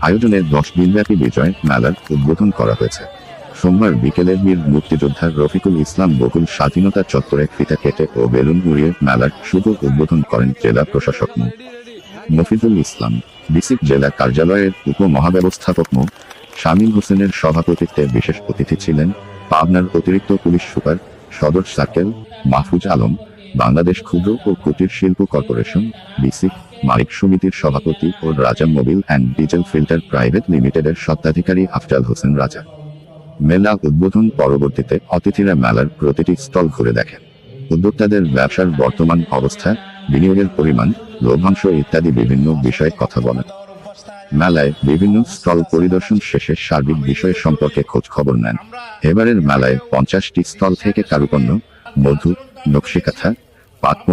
আয়োজনে 10 দিনব্যাপী বিজয় মেলার উদ্বোধন করা হয়েছে। সোমবার বিকেলে বীর মুক্তিযোদ্ধা রফিকুল ইসলাম বকুল স্বাধীনতা চত্বরে ফিতা কেটে ও বেলুন উড়িয়ে মেলার শুভ উদ্বোধন করেন জেলা প্রশাসক মো. মফিজুল ইসলাম। বিসিক জেলা কার্যালয়ের উপমহাব্যবস্থাপক মো. শামীম হোসেনের সভাপতিত্বে বিশেষ অতিথি ছিলেন পাবনার অতিরিক্ত পুলিশ সুপার সদর সার্কেল মাহফুজ আলম, বাংলাদেশ ক্ষুদ্র ও কুটির শিল্প কর্পোরেশন বিসিক মালিক সমিতির সভাপতি ও রাজা Mobil and diesel filter private লিমিটেডের স্বত্বাধিকারী আফজাল হোসেন রাজা। মেলা উদ্বোধন পরবর্তীতে অতিথিরা মেলার প্রতিটি স্টল ঘুরে দেখেন। উদ্যোক্তাদের ব্যবসার বর্তমান অবস্থা, বিনিয়োগের পরিমাণ, লভ্যাংশ ইত্যাদি বিভিন্ন বিষয়ে কথা বলেন। মেলায় বিভিন্ন স্টল পরিদর্শন শেষে সার্বিক বিষয় সম্পর্কে খোঁজ খবর নেন। এবারের মেলায় 50টি স্টল থেকে কারুপণ্য, মধু, নকশিকাঁথা, পাট